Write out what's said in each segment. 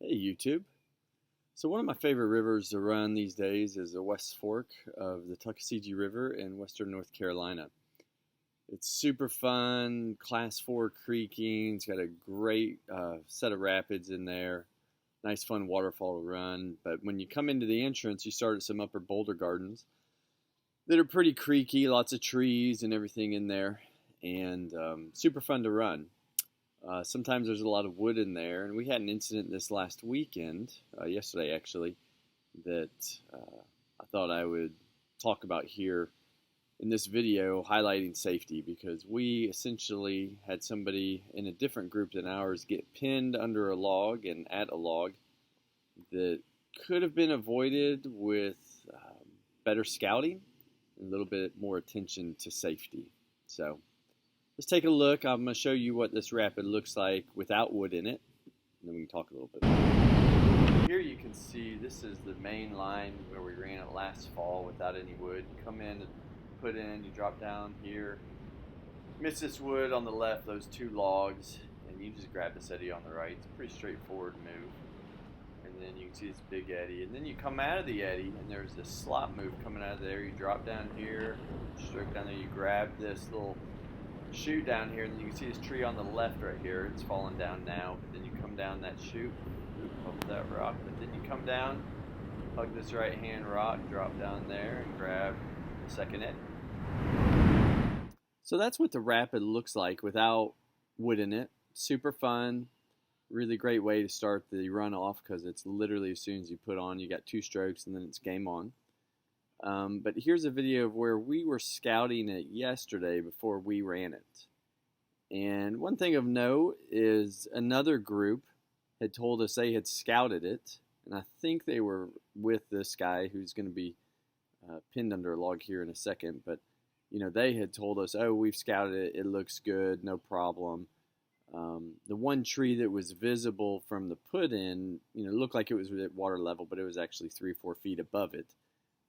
Hey YouTube. So one of my favorite rivers to run these days is the West Fork of the Tuckasegee River in western North Carolina. It's super fun, class 4 creeking. It's got a great set of rapids in there. Nice fun waterfall to run. But when you come into the entrance, you start at some upper boulder gardens that are pretty creaky, lots of trees and everything in there, and super fun to run. Sometimes there's a lot of wood in there, and we had an incident this last weekend, yesterday actually, that I thought I would talk about here in this video, highlighting safety, because we essentially had somebody in a different group than ours get pinned under a log and at a log that could have been avoided with better scouting and a little bit more attention to safety. So let's take a look. I'm going to show you what this rapid looks like without wood in it, and then we can talk a little bit about it. Here you can see this is the main line where we ran it last fall without any wood. You come in and put in, you drop down here, miss this wood on the left, those two logs, and you just grab this eddy on the right. It's a pretty straightforward move. And then you can see this big eddy, and then you come out of the eddy and there's this slop move coming out of there. You drop down here, stroke down there, you grab this little chute down here, and then you can see this tree on the left right here. It's falling down now, but then you come down that chute, over that rock, but then you come down, hug this right hand rock, drop down there and grab the second eddy. So that's what the rapid looks like without wood in it. Super fun, really great way to start the run off, because it's literally as soon as you put on, you got 2 strokes and then it's game on. But here's a video of where we were scouting it yesterday before we ran it. And one thing of note is another group had told us they had scouted it, and I think they were with this guy who's going to be pinned under a log here in a second, but you know, they had told us, oh, we've scouted it, it looks good, no problem. The one tree that was visible from the put-in, you know, looked like it was at water level, but it was actually 3 or 4 feet above it.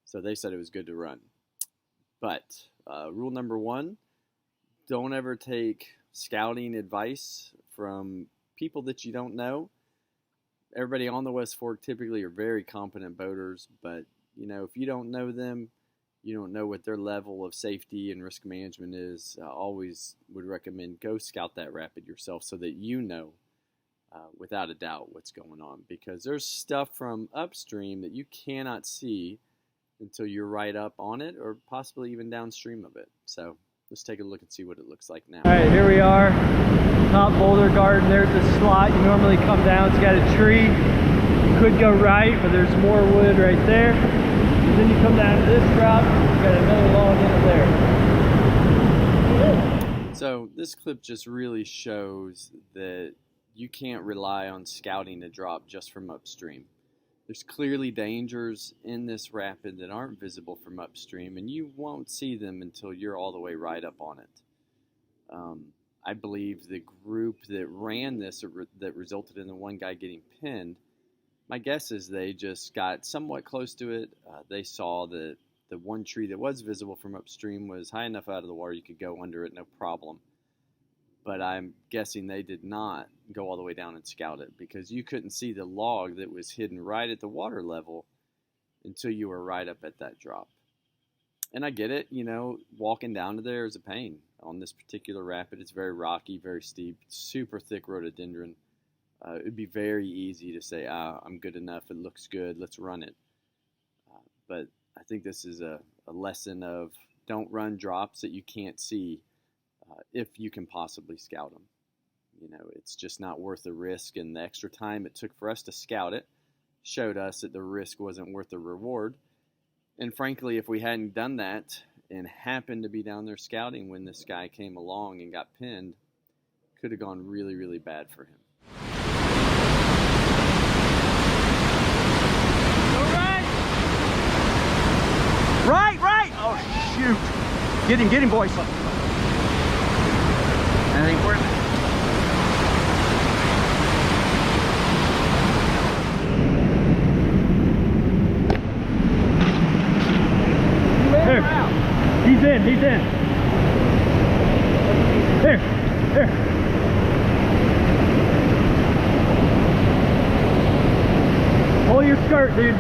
So they said it was good to run. But rule number 1, don't ever take scouting advice from people that you don't know. Everybody on the West Fork typically are very competent boaters, but you know, if you don't know them, you don't know what their level of safety and risk management is, I always would recommend go scout that rapid yourself so that you know without a doubt what's going on, because there's stuff from upstream that you cannot see until you're right up on it, or possibly even downstream of it. So let's take a look and see what it looks like now. All right, here we are, top boulder garden. There's the slot. You normally come down, it's got a tree. You could go right, but there's more wood right there. And then you come down to this drop, you got another log in there. So this clip just really shows that you can't rely on scouting a drop just from upstream. There's clearly dangers in this rapid that aren't visible from upstream, and you won't see them until you're all the way right up on it. I believe the group that ran this, that resulted in the one guy getting pinned, my guess is they just got somewhat close to it. They saw that the one tree that was visible from upstream was high enough out of the water you could go under it, no problem. But I'm guessing they did not go all the way down and scout it, because you couldn't see the log that was hidden right at the water level until you were right up at that drop. And I get it, you know, walking down to there is a pain. On this particular rapid, it's very rocky, very steep, super thick rhododendron. It would be very easy to say, I'm good enough, it looks good, let's run it. But I think this is a lesson of don't run drops that you can't see if you can possibly scout them. You know, it's just not worth the risk, and the extra time it took for us to scout it showed us that the risk wasn't worth the reward. And frankly, if we hadn't done that and happened to be down there scouting when this guy came along and got pinned, could have gone really, really bad for him. Right! Oh, shoot! Get him, boys. That ain't worth it. Here. He's in. Here. your skirt, dude.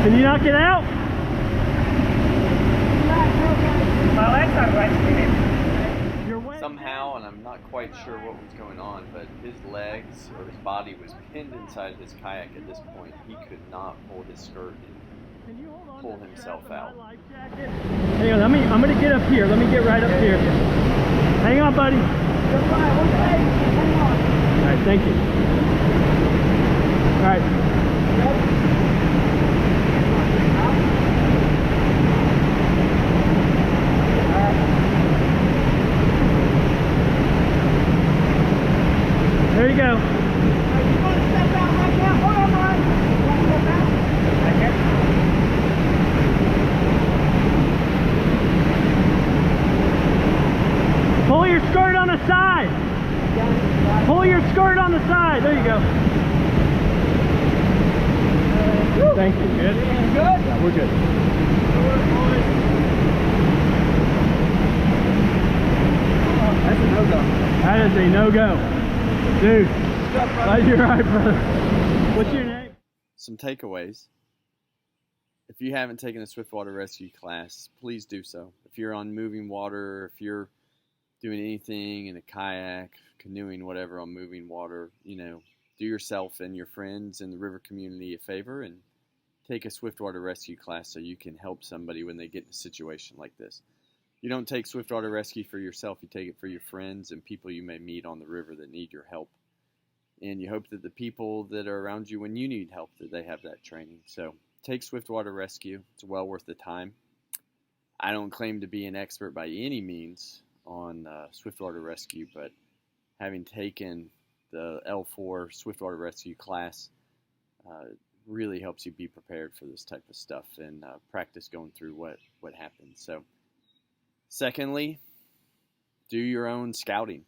Can you knock it out? My legs are wet. Somehow, and I'm not quite sure what was going on, but his legs or his body was pinned inside his kayak at this point. He could not pull his skirt and pull himself out. Hang on, I'm gonna get up here. Let me get right up here. Hang on, buddy. All right, thank you. All right. There you go. Pull your skirt on the side. Pull your skirt on the side. There you go. Thank you. Good? Good? Yeah, we're good. That's a no-go. That is a no-go. Dude, you're right, brother. What's your name? Some takeaways. If you haven't taken a Swiftwater Rescue class, please do so. If you're on moving water, if you're doing anything in a kayak, canoeing, whatever on moving water, you know, do yourself and your friends in the river community a favor and take a Swiftwater Rescue class so you can help somebody when they get in a situation like this. You don't take Swiftwater Rescue for yourself, you take it for your friends and people you may meet on the river that need your help. And you hope that the people that are around you when you need help, that they have that training. So take Swiftwater Rescue. It's well worth the time. I don't claim to be an expert by any means on Swiftwater Rescue, but having taken the L4 Swiftwater Rescue class really helps you be prepared for this type of stuff and practice going through what happens. So secondly, do your own scouting.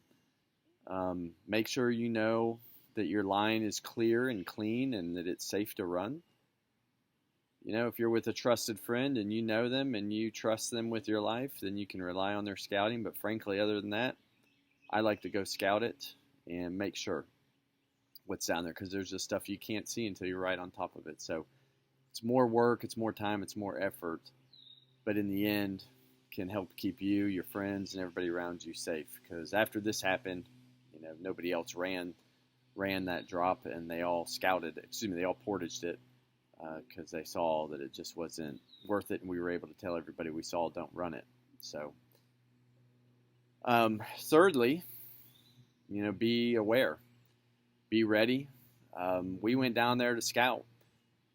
Make sure you know that your line is clear and clean and that it's safe to run. You know, if you're with a trusted friend and you know them and you trust them with your life, then you can rely on their scouting. But frankly, other than that, I like to go scout it and make sure what's down there, because there's just stuff you can't see until you're right on top of it. So it's more work, it's more time, it's more effort, but in the end can help keep you, your friends, and everybody around you safe. Because after this happened, you know, nobody else ran that drop, and they all they all portaged it because they saw that it just wasn't worth it, and we were able to tell everybody we saw, don't run it. So thirdly, you know, be aware, be ready. We went down there to scout.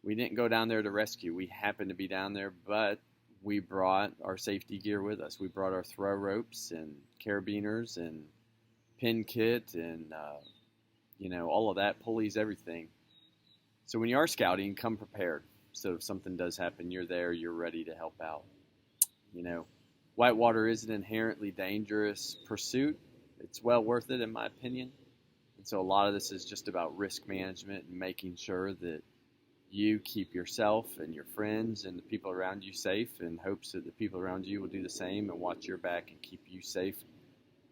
We didn't go down there to rescue. We happened to be down there, but we brought our safety gear with us. We brought our throw ropes and carabiners and pin kit and you know, all of that, pulleys, everything. So when you are scouting, come prepared. So if something does happen, you're there, you're ready to help out. You know, whitewater is an inherently dangerous pursuit. It's well worth it, in my opinion. And so a lot of this is just about risk management and making sure that you keep yourself and your friends and the people around you safe, in hopes that the people around you will do the same and watch your back and keep you safe.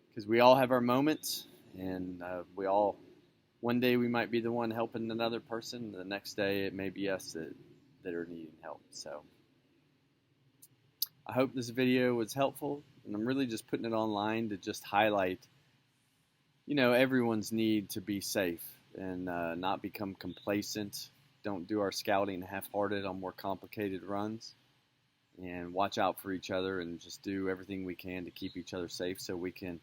Because we all have our moments, and one day we might be the one helping another person. The next day it may be us that are needing help. So I hope this video was helpful, and I'm really just putting it online to just highlight, you know, everyone's need to be safe and not become complacent. Don't do our scouting half-hearted on more complicated runs, and watch out for each other and just do everything we can to keep each other safe so we can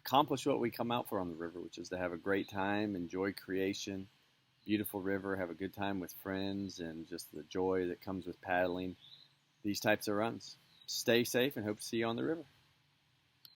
accomplish what we come out for on the river, which is to have a great time, enjoy creation, beautiful river, have a good time with friends, and just the joy that comes with paddling these types of runs. Stay safe and hope to see you on the river.